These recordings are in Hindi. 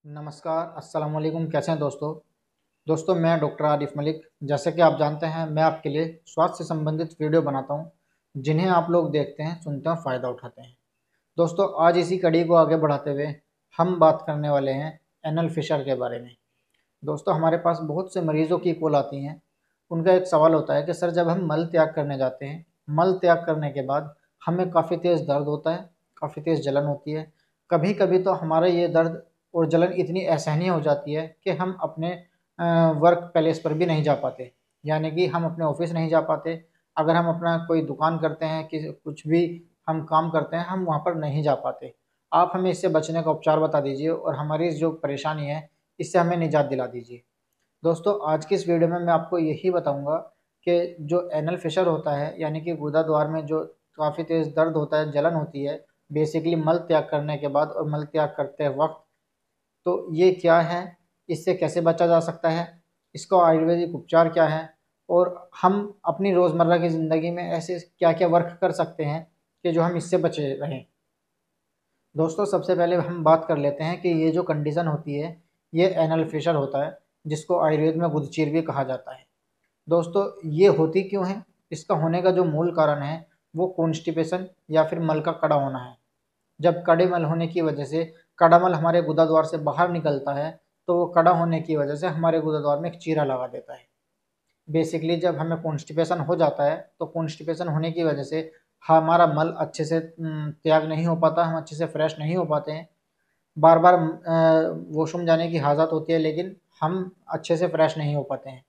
नमस्कार, अस्सलाम वालेकुम। कैसे हैं दोस्तों मैं डॉक्टर आरिफ मलिक। जैसे कि आप जानते हैं, मैं आपके लिए स्वास्थ्य से संबंधित वीडियो बनाता हूं, जिन्हें आप लोग देखते हैं, सुनते हैं, फ़ायदा उठाते हैं। दोस्तों, आज इसी कड़ी को आगे बढ़ाते हुए हम बात करने वाले हैं एनल फिशर के बारे में। दोस्तों, हमारे पास बहुत से मरीज़ों की कॉल आती हैं। उनका एक सवाल होता है कि सर, जब हम मल त्याग करने जाते हैं, मल त्याग करने के बाद हमें काफ़ी तेज़ दर्द होता है, काफ़ी तेज़ जलन होती है। कभी-कभी तो हमारा ये दर्द और जलन इतनी असहनीय हो जाती है कि हम अपने वर्क प्लेस पर भी नहीं जा पाते, यानी कि हम अपने ऑफिस नहीं जा पाते। अगर हम अपना कोई दुकान करते हैं, कि कुछ भी हम काम करते हैं, हम वहाँ पर नहीं जा पाते। आप हमें इससे बचने का उपचार बता दीजिए और हमारी जो परेशानी है, इससे हमें निजात दिला दीजिए। दोस्तों, आज की इस वीडियो में मैं आपको यही बताऊँगा कि जो एनल फिशर होता है, यानी कि गुदा द्वार में जो काफ़ी तेज़ दर्द होता है, जलन होती है, बेसिकली मल त्याग करने के बाद और मल त्याग करते वक़्त, तो ये क्या है, इससे कैसे बचा जा सकता है, इसका आयुर्वेदिक उपचार क्या है और हम अपनी रोज़मर्रा की ज़िंदगी में ऐसे क्या-क्या वर्क कर सकते हैं कि जो हम इससे बचे रहें। दोस्तों, सबसे पहले हम बात कर लेते हैं कि ये जो कंडीशन होती है, ये एनल फिशर होता है, जिसको आयुर्वेद में गुदचीर भी कहा जाता है। दोस्तों, ये होती क्यों है? इसका होने का जो मूल कारण है, वो कॉन्स्टिपेशन या फिर मल का कड़ा होना है। जब कड़े मल होने की वजह से कड़ा मल हमारे गुदा द्वार से बाहर निकलता है, तो वो कड़ा होने की वजह से हमारे गुदा द्वार में एक चीरा लगा देता है। बेसिकली जब हमें कॉन्स्टिपेशन हो जाता है, तो कॉन्स्टिपेशन होने की वजह से हमारा मल अच्छे से त्याग नहीं हो पाता, हम अच्छे से फ्रेश नहीं हो पाते हैं। बार-बार वॉशरूम जाने की हाज़त होती है, लेकिन हम अच्छे से फ्रेश नहीं हो पाते हैं।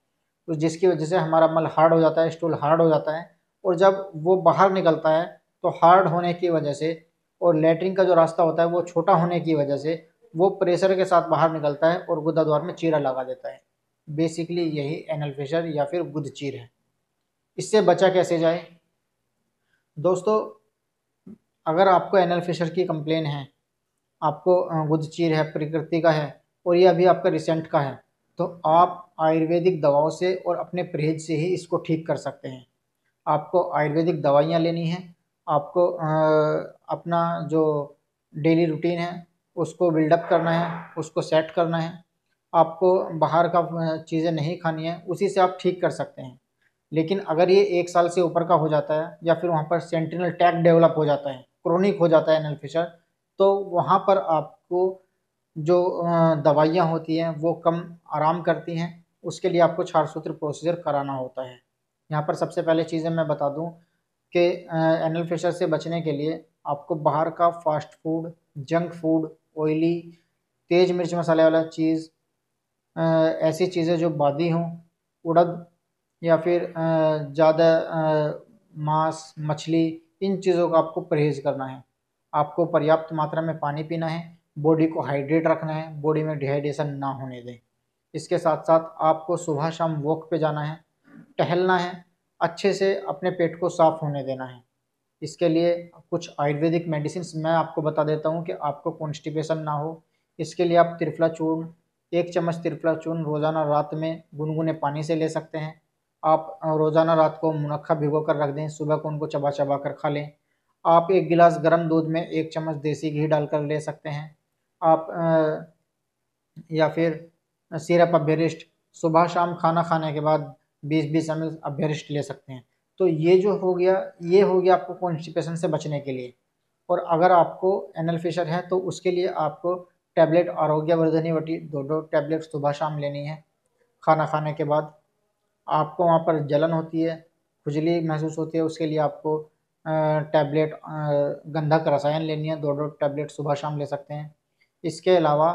तो जिसकी वजह से हमारा मल हार्ड हो जाता है, स्टूल हार्ड हो जाता है और जब वो बाहर निकलता है, तो हार्ड होने की वजह से और लैट्रिन का जो रास्ता होता है, वो छोटा होने की वजह से वो प्रेशर के साथ बाहर निकलता है और गुदा द्वार में चीरा लगा देता है। बेसिकली यही एनल फिशर या फिर गुदचीर है। इससे बचा कैसे जाए? दोस्तों, अगर आपको एनल फिशर की कंप्लेन है, आपको गुदचीर है, प्रकृति का है और ये अभी आपका रिसेंट का है, तो आप आयुर्वेदिक दवाओं से और अपने परहेज से ही इसको ठीक कर सकते हैं। आपको आयुर्वेदिक दवाइयाँ लेनी हैं, आपको अपना जो डेली रूटीन है, उसको बिल्डअप करना है, उसको सेट करना है। आपको बाहर का चीज़ें नहीं खानी है, उसी से आप ठीक कर सकते हैं। लेकिन अगर ये 1 साल से ऊपर का हो जाता है या फिर वहाँ पर सेंटिनल टैग डेवलप हो जाता है, क्रोनिक हो जाता है एनल फिशर, तो वहाँ पर आपको जो दवाइयाँ होती हैं, वो कम आराम करती हैं। उसके लिए आपको क्षारसूत्र प्रोसीजर कराना होता है। यहाँ पर सबसे पहले चीज़ें मैं बता दूँ कि एनल फिशर से बचने के लिए आपको बाहर का fast food, junk food, oily, तेज़ मिर्च मसाले वाला चीज़, ऐसी चीज़ें जो बादी हों, उड़द या फिर ज़्यादा मांस, मछली, इन चीज़ों का आपको परहेज़ करना है। आपको पर्याप्त मात्रा में पानी पीना है, बॉडी को हाइड्रेट रखना है, बॉडी में डिहाइड्रेशन ना होने दें। इसके साथ-साथ आपको सुबह-शाम वॉक पे जाना है, टहलना है, अच्छे से अपने पेट को साफ़ होने देना है। इसके लिए कुछ आयुर्वेदिक मेडिसिन्स मैं आपको बता देता हूँ कि आपको कॉन्स्टिपेशन ना हो। इसके लिए आप त्रिफला चूर्ण, 1 चम्मच त्रिफला चूर्ण रोज़ाना रात में गुनगुने पानी से ले सकते हैं। आप रोज़ाना रात को मुनक्का भिगो कर रख दें, सुबह को उनको चबा-चबा कर खा लें। आप 1 गिलास गर्म दूध में 1 चम्मच देसी घी डालकर ले सकते हैं। आप या फिर सिरप अभ्यरिष्ट सुबह-शाम खाना खाने के बाद 20-20 एमएल अभ्यरिष्ट ले सकते हैं। तो ये जो हो गया, ये हो गया आपको कॉन्स्टिपेशन से बचने के लिए। और अगर आपको एनल फिशर है, तो उसके लिए आपको टैबलेट आरोग्यवर्धिनी वटी 2-2 टैबलेट सुबह-शाम लेनी है, खाना खाने के बाद। आपको वहाँ पर जलन होती है, खुजली महसूस होती है, उसके लिए आपको टैबलेट गंधक रसायन लेनी है, 2-2 टैबलेट सुबह-शाम ले सकते हैं। इसके अलावा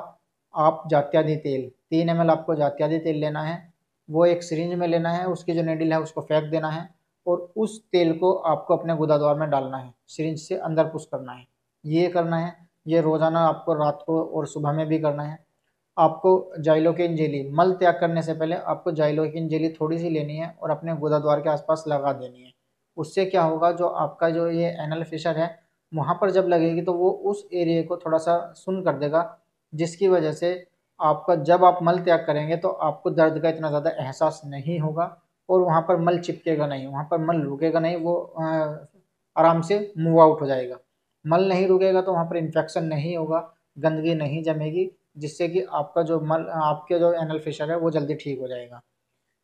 आप जात्यादी तेल, 3 एमएल आपको जात्यादी तेल लेना है, वो एक सिरिंज में लेना है, उसकी जो नीडल है उसको फेंक देना है और उस तेल को आपको अपने गुदाद्वार में डालना है, सिरिंज से अंदर पुश करना है। ये करना है, ये रोज़ाना आपको रात को और सुबह में भी करना है। आपको ज़ाइलोकेन जेली, मल त्याग करने से पहले आपको ज़ाइलोकेन जेली थोड़ी-सी लेनी है और अपने गुदाद्वार के आस-पास लगा देनी है। उससे क्या होगा, जो आपका जो ये एनल फिशर है, वहाँ पर जब लगेगी तो वो उस एरिया को थोड़ा-सा सुन्न कर देगा, जिसकी वजह से आपका जब आप मल त्याग करेंगे तो आपको दर्द का इतना ज़्यादा एहसास नहीं होगा और वहाँ पर मल चिपकेगा नहीं, वहाँ पर मल रुकेगा नहीं, वो आराम से मूव आउट हो जाएगा। मल नहीं रुकेगा तो वहाँ पर इन्फेक्शन नहीं होगा, गंदगी नहीं जमेगी, जिससे कि आपके जो एनल फिशर है वो जल्दी ठीक हो जाएगा।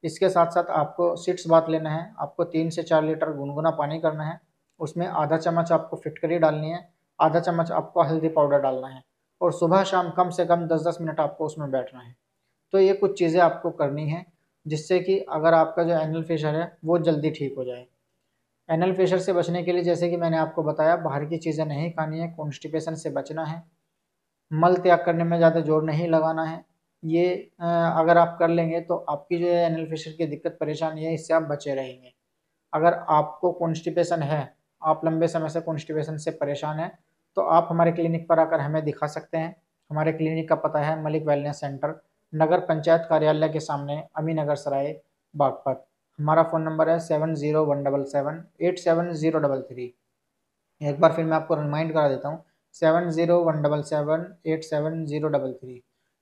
इसके साथ साथ आपको सिट्स बाथ लेना है। आपको 3 से 4 लीटर गुनगुना पानी करना है। उसमें आधा चम्मच आपको फिटकरी डालनी है, आधा चम्मच आपको हल्दी पाउडर डालना है और सुबह शाम कम से कम 10-10 मिनट आपको उसमें बैठना है। तो ये कुछ चीज़ें आपको करनी है जिससे कि अगर आपका जो एनल फिशर है वो जल्दी ठीक हो जाए। एनल फिशर से बचने के लिए जैसे कि मैंने आपको बताया, बाहर की चीज़ें नहीं खानी है, कॉन्स्टिपेशन से बचना है, मल त्याग करने में ज़्यादा जोर नहीं लगाना है। ये अगर आप कर लेंगे तो आपकी जो है एनल फिशर की दिक्कत परेशानी है इससे आप बचे रहेंगे। अगर आपको कॉन्स्टिपेशन है, आप लंबे समय से कॉन्स्टिपेशन से परेशान हैं, तो आप हमारे क्लिनिक पर आकर हमें दिखा सकते हैं। हमारे क्लिनिक का पता है मलिक वेलनेस सेंटर, नगर पंचायत कार्यालय के सामने, अमीनगर सराय, बागपत। हमारा फ़ोन नंबर है 7017787033। एक बार फिर मैं आपको रिमाइंड करा देता हूँ, 7017787033।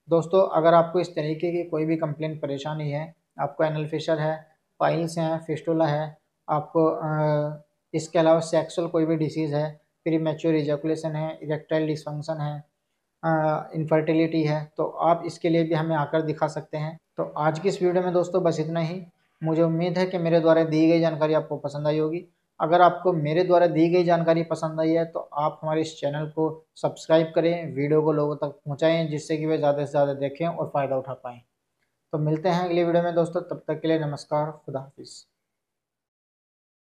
दोस्तों, अगर आपको इस तरीके की कोई भी कंप्लेंट परेशानी है, आपको एनल फिशर है, पाइल्स हैं, फिस्टुला है, आपको इसके अलावा सेक्सुअल कोई भी डिसीज़ है, प्री मैच्योर इजैकुलेशन है, इरेक्टाइल डिसफंक्शन है, इनफर्टिलिटी है, तो आप इसके लिए भी हमें आकर दिखा सकते हैं। तो आज की इस वीडियो में दोस्तों बस इतना ही। मुझे उम्मीद है कि मेरे द्वारा दी गई जानकारी आपको पसंद आई होगी। अगर आपको मेरे द्वारा दी गई जानकारी पसंद आई है तो आप हमारे इस चैनल को सब्सक्राइब करें, वीडियो को लोगों तक पहुंचाएं जिससे कि वे ज़्यादा से ज़्यादा देखें और फ़ायदा उठा पाएँ। तो मिलते हैं अगली वीडियो में दोस्तों, तब तक के लिए नमस्कार, खुदा हाफिज़।